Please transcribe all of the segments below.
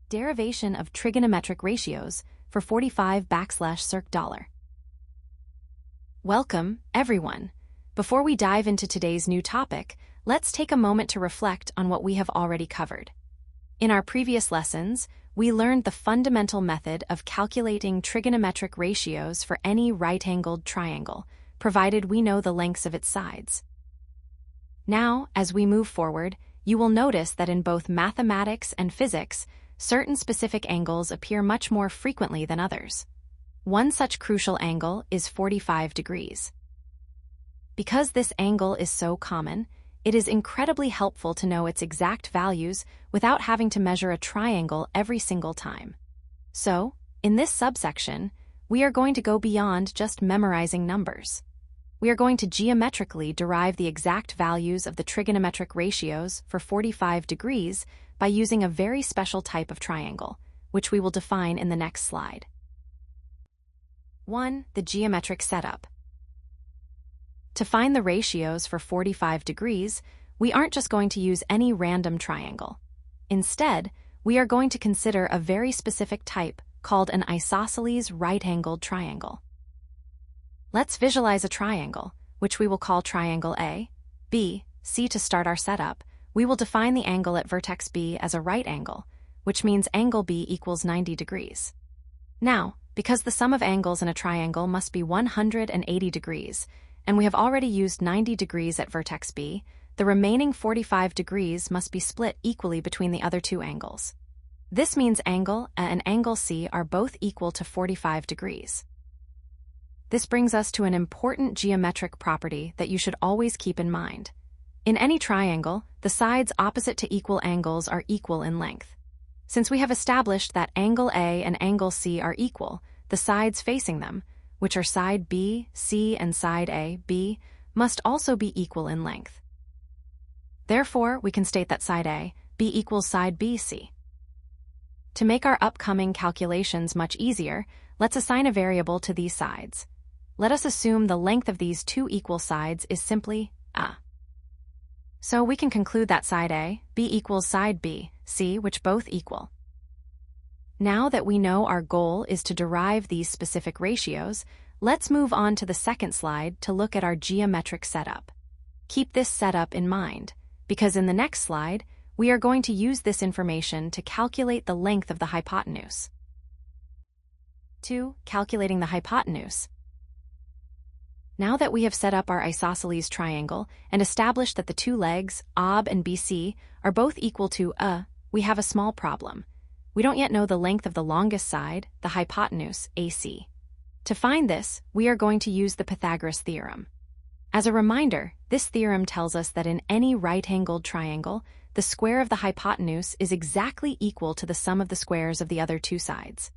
Derivation of Trigonometric Ratios for 45 \circ $. Welcome, everyone. Before we dive into today's new topic, let's take a moment to reflect on what we have already covered. In our previous lessons, we learned the fundamental method of calculating trigonometric ratios for any right-angled triangle, provided we know the lengths of its sides. Now, as we move forward, you will notice that in both mathematics and physics, certain specific angles appear much more frequently than others. One such crucial angle is 45 degrees. Because this angle is so common, it is incredibly helpful to know its exact values without having to measure a triangle every single time. So, in this subsection, we are going to go beyond just memorizing numbers. We are going to geometrically derive the exact values of the trigonometric ratios for 45 degrees by using a very special type of triangle, which we will define in the next slide. 1. The geometric setup. To find the ratios for 45 degrees, we aren't just going to use any random triangle. Instead, we are going to consider a very specific type called an isosceles right-angled triangle. Let's visualize a triangle, which we will call triangle A, B, C. To start our setup, we will define the angle at vertex B as a right angle, which means angle B equals 90 degrees. Now, because the sum of angles in a triangle must be 180 degrees, and we have already used 90 degrees at vertex B, the remaining 45 degrees must be split equally between the other two angles. This means angle A and angle C are both equal to 45 degrees. This brings us to an important geometric property that you should always keep in mind. In any triangle, the sides opposite to equal angles are equal in length. Since we have established that angle A and angle C are equal, the sides facing them, which are side B, C, and side A, B, must also be equal in length. Therefore, we can state that side A, B equals side B, C. To make our upcoming calculations much easier, let's assign a variable to these sides. Let us assume the length of these two equal sides is simply A. So we can conclude that side A, B equals side B, C, which both equal. Now that we know our goal is to derive these specific ratios, let's move on to the second slide to look at our geometric setup. Keep this setup in mind, because in the next slide, we are going to use this information to calculate the length of the hypotenuse. 2. Calculating the hypotenuse. Now that we have set up our isosceles triangle and established that the two legs, AB and BC, are both equal to A, we have a small problem. We don't yet know the length of the longest side, the hypotenuse, AC. To find this, we are going to use the Pythagoras theorem. As a reminder, this theorem tells us that in any right-angled triangle, the square of the hypotenuse is exactly equal to the sum of the squares of the other two sides.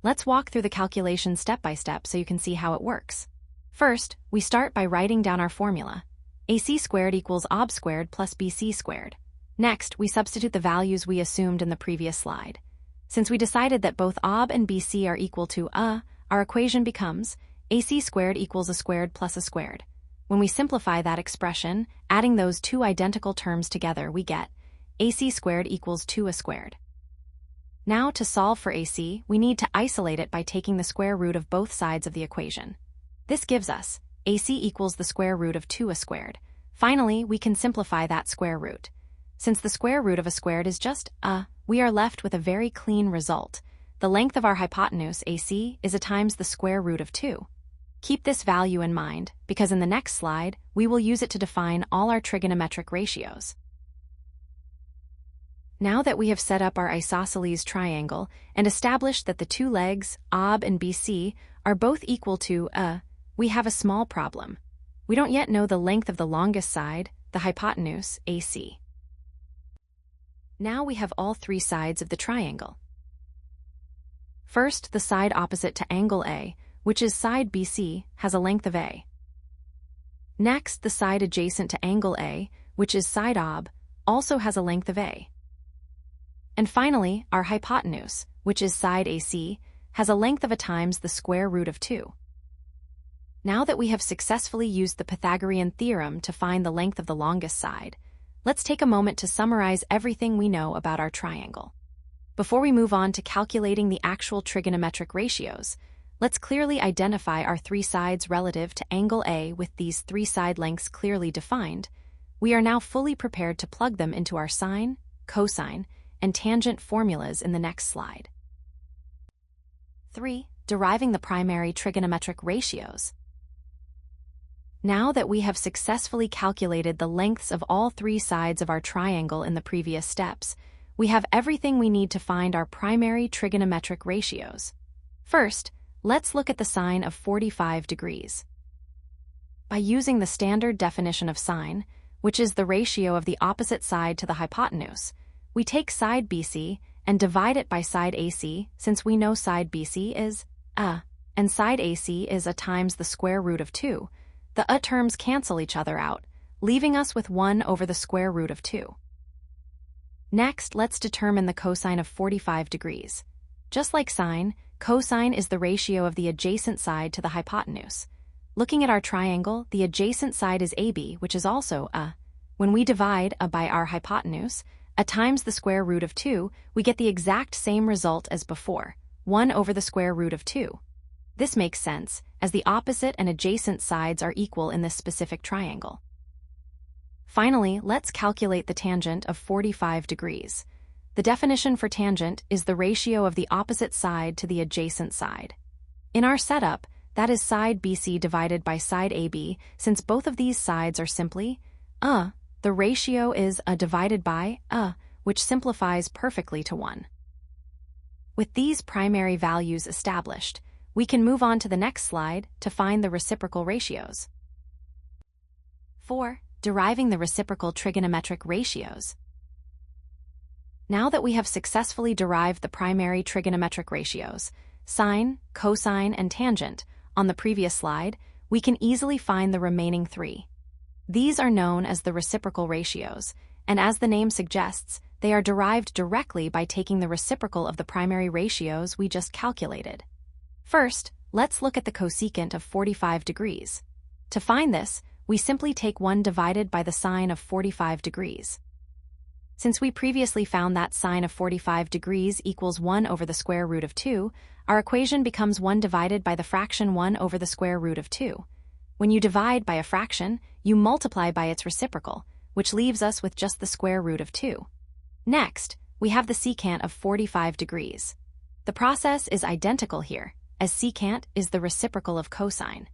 Let's walk through the calculation step by step so you can see how it works. First, we start by writing down our formula. AC squared equals AB squared plus BC squared. Next, we substitute the values we assumed in the previous slide. Since we decided that both AB and BC are equal to A, our equation becomes AC squared equals A squared plus A squared. When we simplify that expression, adding those two identical terms together, we get AC squared equals 2A squared. Now, to solve for AC, we need to isolate it by taking the square root of both sides of the equation. This gives us AC equals the square root of 2A squared. Finally, we can simplify that square root. Since the square root of A squared is just A, we are left with a very clean result. The length of our hypotenuse, AC, is A times the square root of 2. Keep this value in mind, because in the next slide, we will use it to define all our trigonometric ratios. Now that we have set up our isosceles triangle and established that the two legs, AB and BC, are both equal to A, we have a small problem. We don't yet know the length of the longest side, the hypotenuse, AC. Now we have all three sides of the triangle. First, the side opposite to angle A, which is side BC, has a length of A. Next, the side adjacent to angle A, which is side AB, also has a length of A. And finally, our hypotenuse, which is side AC, has a length of A times the square root of 2. Now that we have successfully used the Pythagorean theorem to find the length of the longest side, let's take a moment to summarize everything we know about our triangle. Before we move on to calculating the actual trigonometric ratios, let's clearly identify our three sides relative to angle A. With these three side lengths clearly defined, we are now fully prepared to plug them into our sine, cosine, and tangent formulas in the next slide. 3. Deriving the primary trigonometric ratios. Now that we have successfully calculated the lengths of all three sides of our triangle in the previous steps, we have everything we need to find our primary trigonometric ratios. First, let's look at the sine of 45 degrees. By using the standard definition of sine, which is the ratio of the opposite side to the hypotenuse, we take side BC and divide it by side AC, since we know side BC is a, and side AC is a times the square root of 2. The a terms cancel each other out, leaving us with 1 over the square root of 2. Next, let's determine the cosine of 45 degrees. Just like sine, cosine is the ratio of the adjacent side to the hypotenuse. Looking at our triangle, the adjacent side is AB, which is also a. When we divide a by our hypotenuse, a times the square root of 2, we get the exact same result as before, 1 over the square root of 2. This makes sense, as the opposite and adjacent sides are equal in this specific triangle. Finally, let's calculate the tangent of 45 degrees. The definition for tangent is the ratio of the opposite side to the adjacent side. In our setup, that is side BC divided by side AB. Since both of these sides are simply the ratio is a divided by a, which simplifies perfectly to 1. With these primary values established, we can move on to the next slide to find the reciprocal ratios. 4. Deriving the reciprocal trigonometric ratios. Now that we have successfully derived the primary trigonometric ratios, sine, cosine, and tangent, on the previous slide, we can easily find the remaining three. These are known as the reciprocal ratios, and as the name suggests, they are derived directly by taking the reciprocal of the primary ratios we just calculated. First, let's look at the cosecant of 45 degrees. To find this, we simply take 1 divided by the sine of 45 degrees. Since we previously found that sine of 45 degrees equals 1 over the square root of 2, our equation becomes 1 divided by the fraction 1 over the square root of 2. When you divide by a fraction, you multiply by its reciprocal, which leaves us with just the square root of 2. Next, we have the secant of 45 degrees. The process is identical here, as secant is the reciprocal of cosine.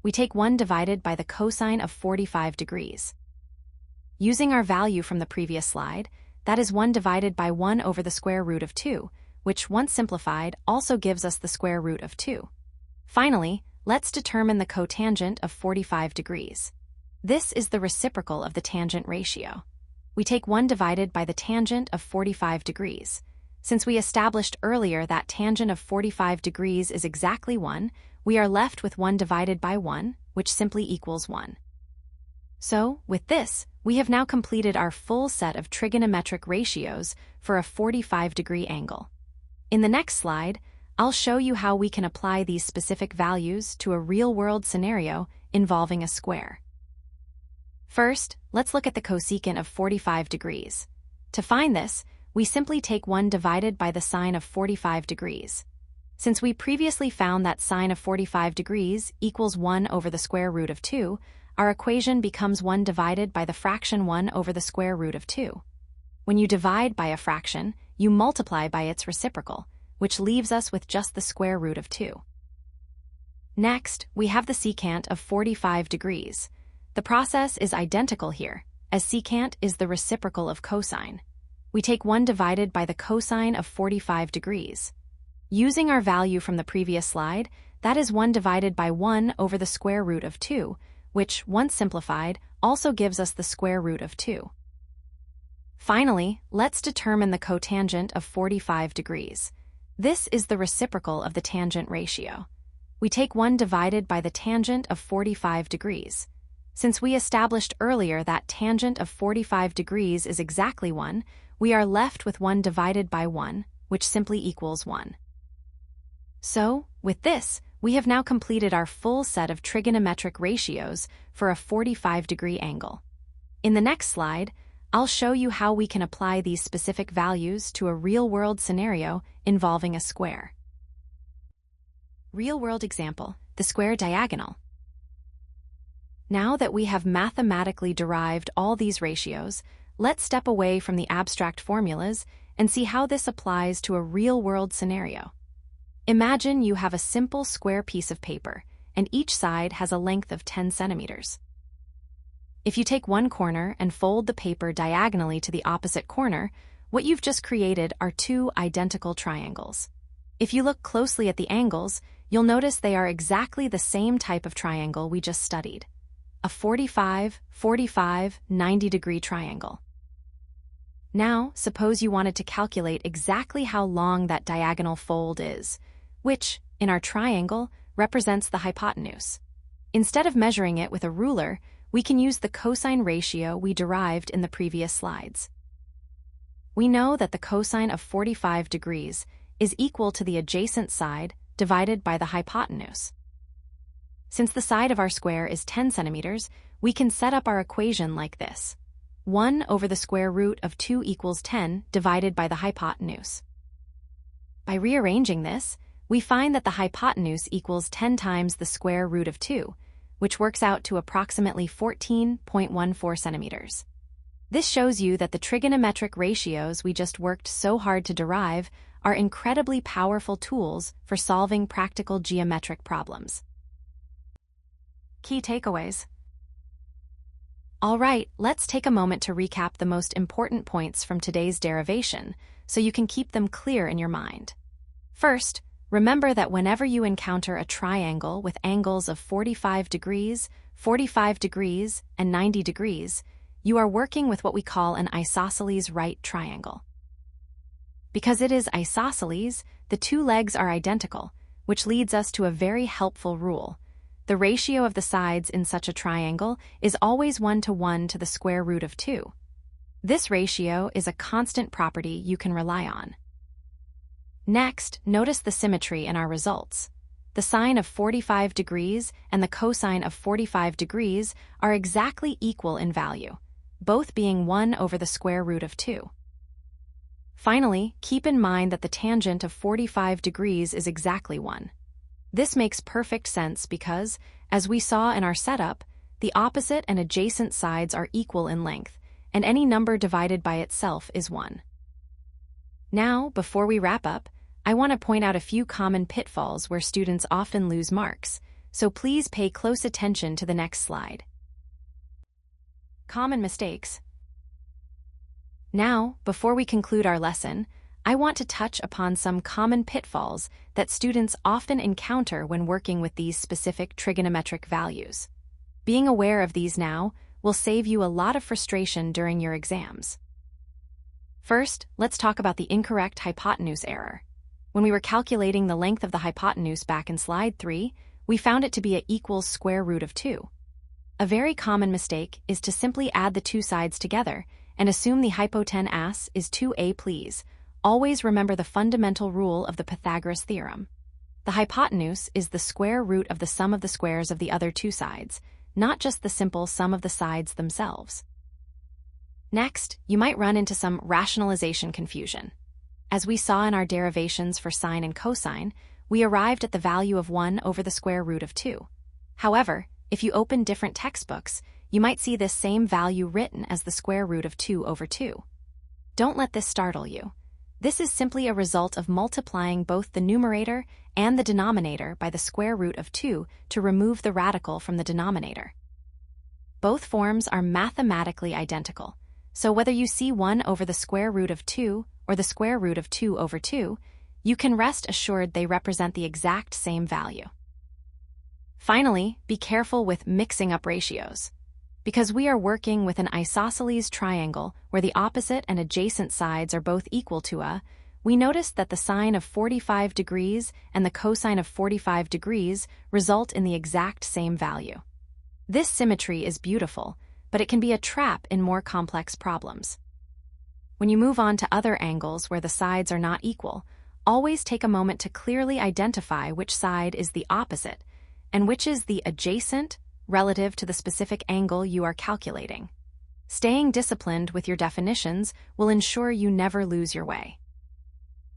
We take 1 divided by the cosine of 45 degrees. Using our value from the previous slide, that is 1 divided by 1 over the square root of 2, which, once simplified, also gives us the square root of 2. Finally, let's determine the cotangent of 45 degrees. This is the reciprocal of the tangent ratio. We take 1 divided by the tangent of 45 degrees. Since we established earlier that tangent of 45 degrees is exactly 1, we are left with 1 divided by 1, which simply equals 1. So, with this, we have now completed our full set of trigonometric ratios for a 45-degree angle. In the next slide, I'll show you how we can apply these specific values to a real-world scenario involving a square. First, let's look at the cosecant of 45 degrees. To find this, we simply take 1 divided by the sine of 45 degrees. Since we previously found that sine of 45 degrees equals 1 over the square root of 2, our equation becomes 1 divided by the fraction 1 over the square root of 2. When you divide by a fraction, you multiply by its reciprocal, which leaves us with just the square root of 2. Next, we have the secant of 45 degrees. The process is identical here, as secant is the reciprocal of cosine. We take 1 divided by the cosine of 45 degrees. Using our value from the previous slide, that is 1 divided by 1 over the square root of 2, which, once simplified, also gives us the square root of 2. Finally, let's determine the cotangent of 45 degrees. This is the reciprocal of the tangent ratio. We take 1 divided by the tangent of 45 degrees. Since we established earlier that tangent of 45 degrees is exactly 1, we are left with 1 divided by 1, which simply equals 1. So, with this, we have now completed our full set of trigonometric ratios for a 45-degree angle. In the next slide, I'll show you how we can apply these specific values to a real-world scenario involving a square. Real-world example, the square diagonal. Now that we have mathematically derived all these ratios, let's step away from the abstract formulas and see how this applies to a real-world scenario. Imagine you have a simple square piece of paper, and each side has a length of 10 centimeters. If you take one corner and fold the paper diagonally to the opposite corner, what you've just created are two identical triangles. If you look closely at the angles, you'll notice they are exactly the same type of triangle we just studied. A 45, 45, 90-degree triangle. Now, suppose you wanted to calculate exactly how long that diagonal fold is, which, in our triangle, represents the hypotenuse. Instead of measuring it with a ruler, we can use the cosine ratio we derived in the previous slides. We know that the cosine of 45 degrees is equal to the adjacent side divided by the hypotenuse. Since the side of our square is 10 centimeters, we can set up our equation like this. 1 over the square root of 2 equals 10 divided by the hypotenuse. By rearranging this, we find that the hypotenuse equals 10 times the square root of 2, which works out to approximately 14.14 centimeters. This shows you that the trigonometric ratios we just worked so hard to derive are incredibly powerful tools for solving practical geometric problems. Key takeaways. All right, let's take a moment to recap the most important points from today's derivation so you can keep them clear in your mind. First, remember that whenever you encounter a triangle with angles of 45 degrees, and 90 degrees, you are working with what we call an isosceles right triangle. Because it is isosceles, the two legs are identical, which leads us to a very helpful rule. The ratio of the sides in such a triangle is always 1:1 to the square root of 2. This ratio is a constant property you can rely on. Next, notice the symmetry in our results. The sine of 45 degrees and the cosine of 45 degrees are exactly equal in value, both being 1 over the square root of 2. Finally, keep in mind that the tangent of 45 degrees is exactly 1. This makes perfect sense because, as we saw in our setup, the opposite and adjacent sides are equal in length, and any number divided by itself is 1. Now, before we wrap up, I want to point out a few common pitfalls where students often lose marks, so please pay close attention to the next slide. Common mistakes. Now, before we conclude our lesson, I want to touch upon some common pitfalls that students often encounter when working with these specific trigonometric values. Being aware of these now will save you a lot of frustration during your exams. First, let's talk about the incorrect hypotenuse error. When we were calculating the length of the hypotenuse back in slide 3, we found it to be equals square root of 2. A very common mistake is to simply add the two sides together and assume the hypotenuse is 2a please. Always remember the fundamental rule of the Pythagoras theorem. The hypotenuse is the square root of the sum of the squares of the other two sides, not just the simple sum of the sides themselves. Next, you might run into some rationalization confusion. As we saw in our derivations for sine and cosine, we arrived at the value of 1 over the square root of 2. However, if you open different textbooks, you might see this same value written as the square root of 2 over 2. Don't let this startle you. This is simply a result of multiplying both the numerator and the denominator by the square root of 2 to remove the radical from the denominator. Both forms are mathematically identical, so whether you see 1 over the square root of 2 or the square root of 2 over 2, you can rest assured they represent the exact same value. Finally, be careful with mixing up ratios. Because we are working with an isosceles triangle where the opposite and adjacent sides are both equal to a, we notice that the sine of 45 degrees and the cosine of 45 degrees result in the exact same value. This symmetry is beautiful, but it can be a trap in more complex problems. When you move on to other angles where the sides are not equal, always take a moment to clearly identify which side is the opposite and which is the adjacent relative to the specific angle you are calculating. Staying disciplined with your definitions will ensure you never lose your way.